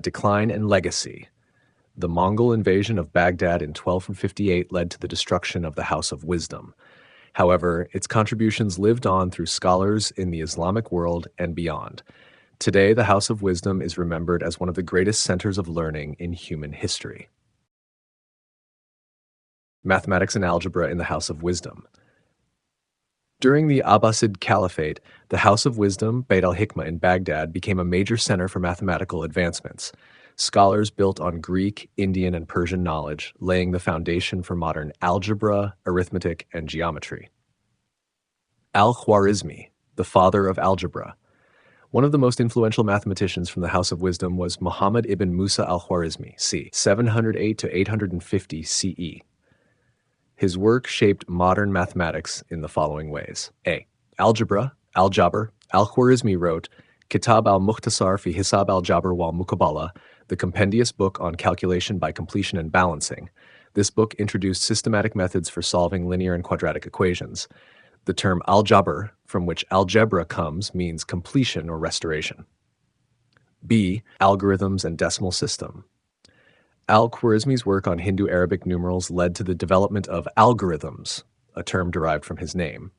Decline and legacy. The Mongol invasion of Baghdad in 1258 led to the destruction of the House of Wisdom. However, its contributions lived on through scholars in the Islamic world and beyond. Today, the House of Wisdom is remembered as one of the greatest centers of learning in human history. Mathematics and algebra in the House of Wisdom. During the Abbasid Caliphate, the House of Wisdom, Bayt al-Hikma in Baghdad, became a major center for mathematical advancements. Scholars built on Greek, Indian, and Persian knowledge, laying the foundation for modern algebra, arithmetic, and geometry. Al-Khwarizmi, the father of algebra. One of the most influential mathematicians from the House of Wisdom was Muhammad ibn Musa al-Khwarizmi, c. 708 to 850 CE. His work shaped modern mathematics in the following ways. A. Algebra, Al-Jabr. Al-Khwarizmi wrote, Kitab al-Mukhtasar fi Hisab al-Jabr wal Muqabala, the compendious book on calculation by completion and balancing. This book introduced systematic methods for solving linear and quadratic equations. The term Al-Jabr, from which algebra comes, means completion or restoration. B. Algorithms and decimal system. Al-Khwarizmi's work on Hindu-Arabic numerals led to the development of algorithms, a term derived from his name.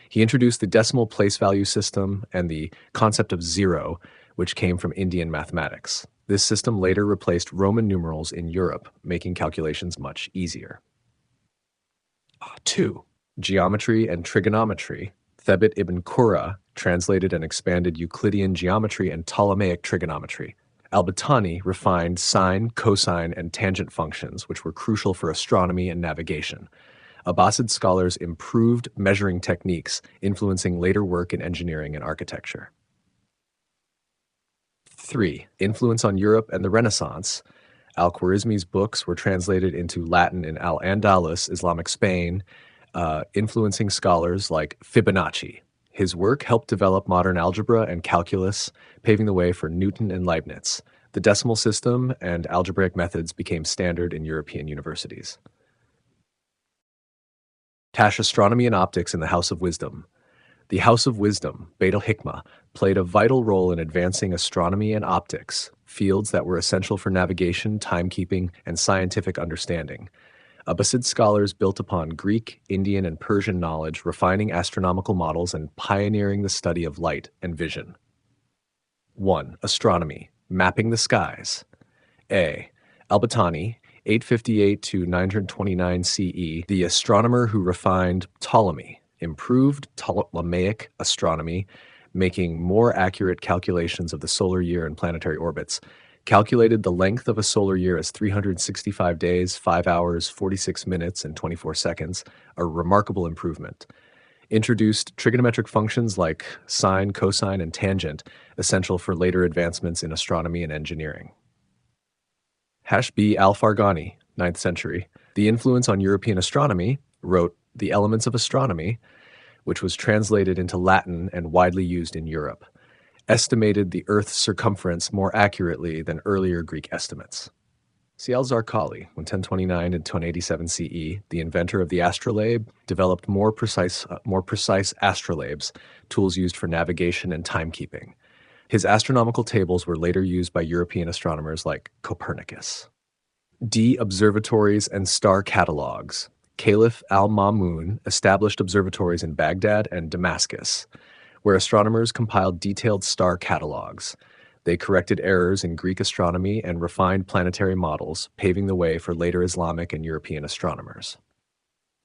He introduced the decimal place value system and the concept of zero, which came from Indian mathematics. This system later replaced Roman numerals in Europe, making calculations much easier. 2. Geometry and trigonometry. Thebit ibn Qurra translated and expanded Euclidean geometry and Ptolemaic trigonometry. Al-Battani refined sine, cosine, and tangent functions, which were crucial for astronomy and navigation. Abbasid scholars improved measuring techniques, influencing later work in engineering and architecture. 3. Influence on Europe and the Renaissance. Al-Khwarizmi's books were translated into Latin in Al-Andalus, Islamic Spain, influencing scholars like Fibonacci. His work helped develop modern algebra and calculus, paving the way for Newton and Leibniz. The decimal system and algebraic methods became standard in European universities. Astronomy and optics in the House of Wisdom. The House of Wisdom, Bayt al-Hikma, played a vital role in advancing astronomy and optics, fields that were essential for navigation, timekeeping, and scientific understanding. Abbasid scholars built upon Greek, Indian, and Persian knowledge, refining astronomical models and pioneering the study of light and vision. 1. Astronomy, mapping the skies. A. Al-Battani, 858 to 929 CE, the astronomer who refined Ptolemy, improved Ptolemaic astronomy, making more accurate calculations of the solar year and planetary orbits, calculated the length of a solar year as 365 days, 5 hours, 46 minutes, and 24 seconds, a remarkable improvement. Introduced trigonometric functions like sine, cosine, and tangent, essential for later advancements in astronomy and engineering. B. Al-Farghani, 9th century. The influence on European astronomy, wrote The Elements of Astronomy, which was translated into Latin and widely used in Europe. Estimated the Earth's circumference more accurately than earlier Greek estimates. Al-Zarqali, 1029 and 1087 CE, the inventor of the astrolabe, developed more precise astrolabes, tools used for navigation and timekeeping. His astronomical tables were later used by European astronomers like Copernicus. D. Observatories and star catalogs. Caliph al-Ma'mun established observatories in Baghdad and Damascus, where astronomers compiled detailed star catalogs. They corrected errors in Greek astronomy and refined planetary models, paving the way for later Islamic and European astronomers.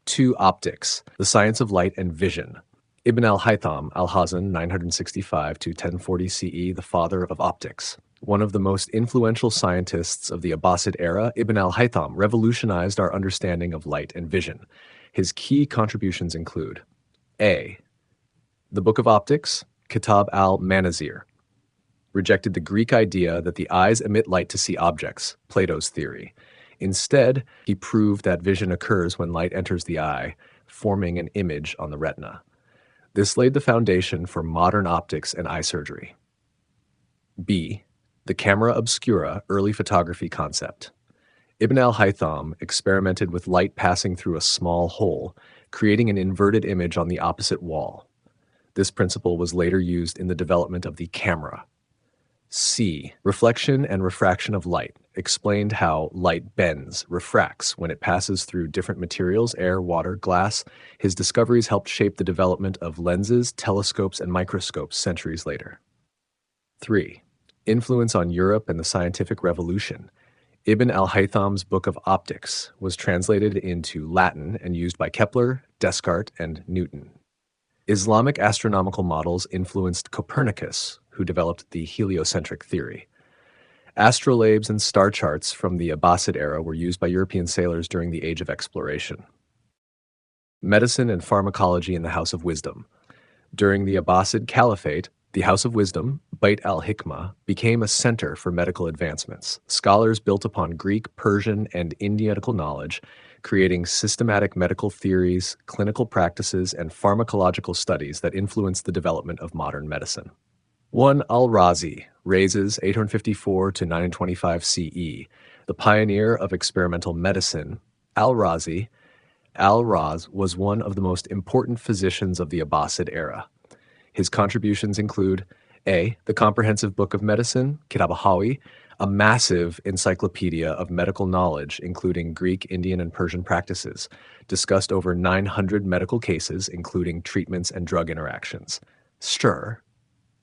2. Optics, the science of light and vision. Ibn al-Haytham al-Hazan, 965 to 1040 CE, the father of optics. One of the most influential scientists of the Abbasid era, Ibn al-Haytham revolutionized our understanding of light and vision. His key contributions include A. The Book of Optics, Kitab al-Manazir, rejected the Greek idea that the eyes emit light to see objects, Plato's theory. Instead, he proved that vision occurs when light enters the eye, forming an image on the retina. This laid the foundation for modern optics and eye surgery. B. The camera obscura, early photography concept. Ibn al-Haytham experimented with light passing through a small hole, creating an inverted image on the opposite wall. This principle was later used in the development of the camera. C. C. Reflection and refraction of light. Explained how light bends, refracts, when it passes through different materials, air, water, glass. His discoveries helped shape the development of lenses, telescopes, and microscopes centuries later. 3. Influence on Europe and the scientific revolution. Ibn al-Haytham's Book of Optics was translated into Latin and used by Kepler, Descartes, and Newton. Islamic astronomical models influenced Copernicus, who developed the heliocentric theory. Astrolabes and star charts from the Abbasid era were used by European sailors during the Age of Exploration. Medicine and pharmacology in the House of Wisdom. During the Abbasid Caliphate, the House of Wisdom, Bayt al-Hikma, became a center for medical advancements. Scholars built upon Greek, Persian, and Indian medical knowledge, creating systematic medical theories, clinical practices, and pharmacological studies that influenced the development of modern medicine. 1. Al-Razi, raises 854 to 925 CE, the pioneer of experimental medicine. Al-Razi was one of the most important physicians of the Abbasid era. His contributions include A. The Comprehensive Book of Medicine, Kitab al-Hawi, a massive encyclopedia of medical knowledge including Greek, Indian, and Persian practices, discussed over 900 medical cases including treatments and drug interactions. Stir.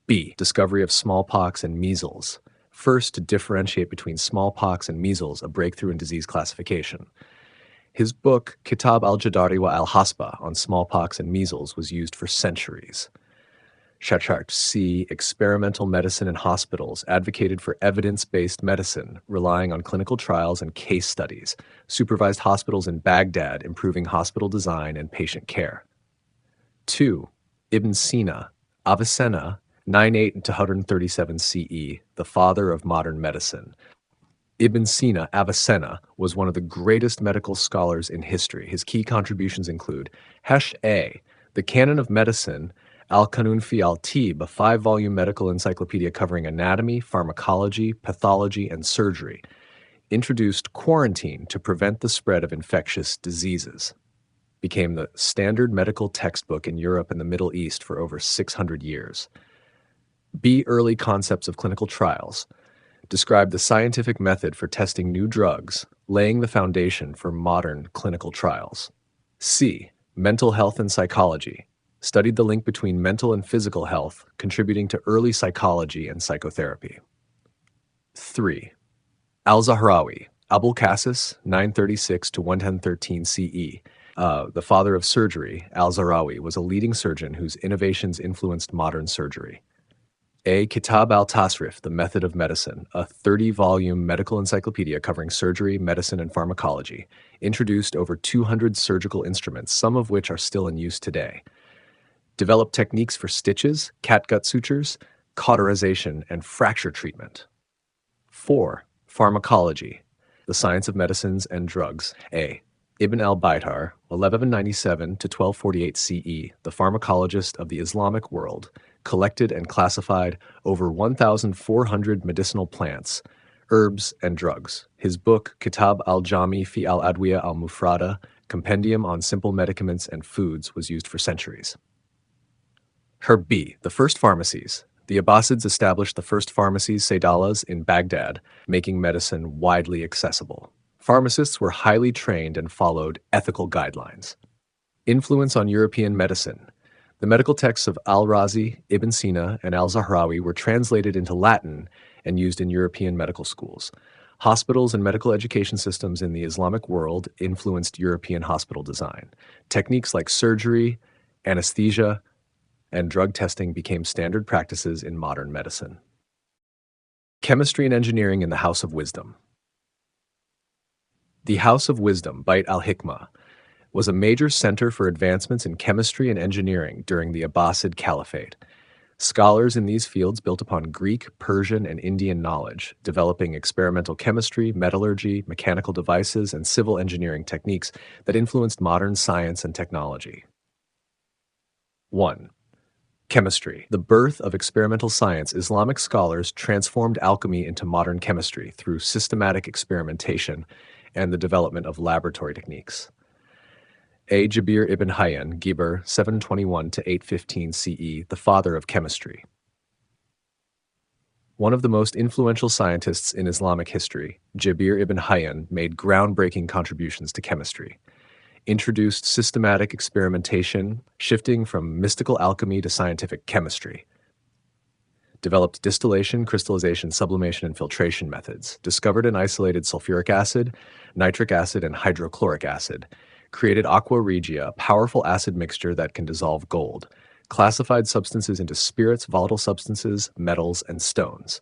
B. Discovery of smallpox and measles, first to differentiate between smallpox and measles, a breakthrough in disease classification. His book, Kitab al-Jadari wa al-Hasba, on smallpox and measles was used for centuries. Chachart C. Experimental medicine in hospitals, advocated for evidence-based medicine, relying on clinical trials and case studies, supervised hospitals in Baghdad, improving hospital design and patient care. 2. Ibn Sina, Avicenna, 98 to 137 CE, the father of modern medicine. Ibn Sina, Avicenna, was one of the greatest medical scholars in history. His key contributions include A. The Canon of Medicine, Al-Qanun fi al-Tib, a 5-volume medical encyclopedia covering anatomy, pharmacology, pathology, and surgery, introduced quarantine to prevent the spread of infectious diseases. Became the standard medical textbook in Europe and the Middle East for over 600 years. B. Early concepts of clinical trials. Described the scientific method for testing new drugs, laying the foundation for modern clinical trials. C. Mental health and psychology. Studied the link between mental and physical health, contributing to early psychology and psychotherapy. 3. Al-Zahrawi, Abul Qasis, 936 to 113 CE. The father of surgery, Al-Zahrawi was a leading surgeon whose innovations influenced modern surgery. A. Kitab al-Tasrif, The Method of Medicine, a 30-volume medical encyclopedia covering surgery, medicine, and pharmacology, introduced over 200 surgical instruments, some of which are still in use today. Developed techniques for stitches, catgut sutures, cauterization, and fracture treatment. 4. Pharmacology, the science of medicines and drugs. A. Ibn al-Baitar, 1197 to 1248 CE, the pharmacologist of the Islamic world, collected and classified over 1,400 medicinal plants, herbs, and drugs. His book, Kitab al-Jami fi al-Adwiya al-Mufrada, Compendium on Simple Medicaments and Foods, was used for centuries. B. The first pharmacies. The Abbasids established the first pharmacies, Saydalas, in Baghdad, making medicine widely accessible. Pharmacists were highly trained and followed ethical guidelines. Influence on European medicine. The medical texts of Al-Razi, Ibn Sina, and Al-Zahrawi were translated into Latin and used in European medical schools. Hospitals and medical education systems in the Islamic world influenced European hospital design. Techniques like surgery, anesthesia, and drug testing became standard practices in modern medicine. Chemistry and engineering in the House of Wisdom. The House of Wisdom, Bayt al-Hikma, was a major center for advancements in chemistry and engineering during the Abbasid Caliphate. Scholars in these fields built upon Greek, Persian, and Indian knowledge, developing experimental chemistry, metallurgy, mechanical devices, and civil engineering techniques that influenced modern science and technology. 1. Chemistry. The birth of experimental science. Islamic scholars transformed alchemy into modern chemistry through systematic experimentation and the development of laboratory techniques. A. Jabir ibn Hayyan, Gibber, 721 to 815 CE, the father of chemistry. One of the most influential scientists in Islamic history, Jabir ibn Hayyan, made groundbreaking contributions to chemistry, introduced systematic experimentation, shifting from mystical alchemy to scientific chemistry, developed distillation, crystallization, sublimation, and filtration methods, discovered and isolated sulfuric acid, nitric acid, and hydrochloric acid, created aqua regia, a powerful acid mixture that can dissolve gold, classified substances into spirits, volatile substances, metals, and stones.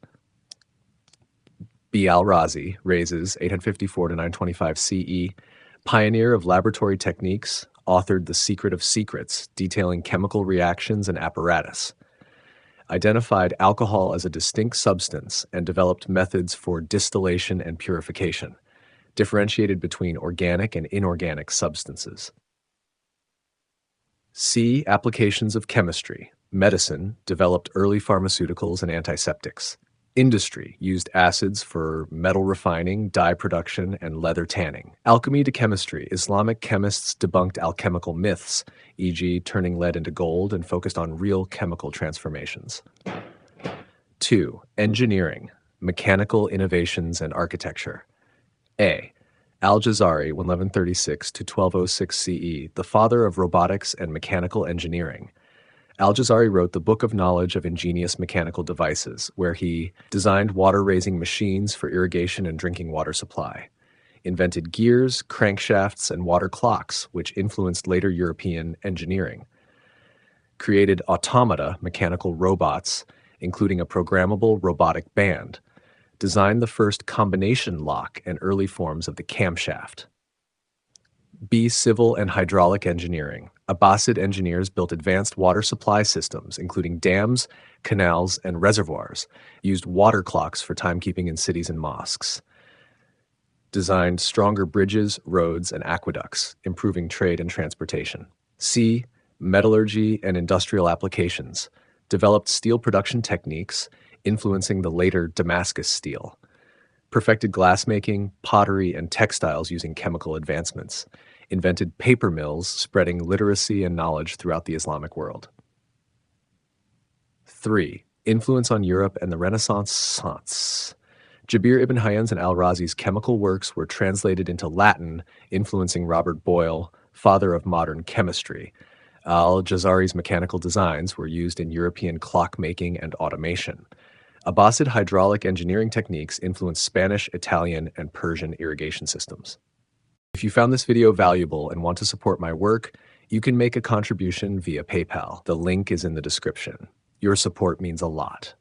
B. al-Razi, raises 854 to 925 CE, pioneer of laboratory techniques, authored The Secret of Secrets, detailing chemical reactions and apparatus, identified alcohol as a distinct substance and developed methods for distillation and purification, differentiated between organic and inorganic substances. C. Applications of chemistry. Medicine developed early pharmaceuticals and antiseptics. Industry used acids for metal refining, dye production, and leather tanning. Alchemy to chemistry. Islamic chemists debunked alchemical myths, e.g., turning lead into gold, and focused on real chemical transformations. 2. Engineering. Mechanical innovations and architecture. A. Al-Jazari, 1136 to 1206 CE, the father of robotics and mechanical engineering. Al-Jazari wrote the Book of Knowledge of Ingenious Mechanical Devices, where he designed water-raising machines for irrigation and drinking water supply, invented gears, crankshafts, and water clocks, which influenced later European engineering, created automata, mechanical robots, including a programmable robotic band, designed the first combination lock and early forms of the camshaft. B. Civil and hydraulic engineering. Abbasid engineers built advanced water supply systems, including dams, canals, and reservoirs, used water clocks for timekeeping in cities and mosques, designed stronger bridges, roads, and aqueducts, improving trade and transportation. C. Metallurgy and industrial applications. Developed steel production techniques, influencing the later Damascus steel, perfected glassmaking, pottery, and textiles using chemical advancements, invented paper mills, spreading literacy and knowledge throughout the Islamic world. 3. Influence on Europe and the Renaissance. Jabir ibn Hayyan's and al-Razi's chemical works were translated into Latin, influencing Robert Boyle, father of modern chemistry. Al-Jazari's mechanical designs were used in European clockmaking and automation. Abbasid hydraulic engineering techniques influenced Spanish, Italian, and Persian irrigation systems. If you found this video valuable and want to support my work, you can make a contribution via PayPal. The link is in the description. Your support means a lot.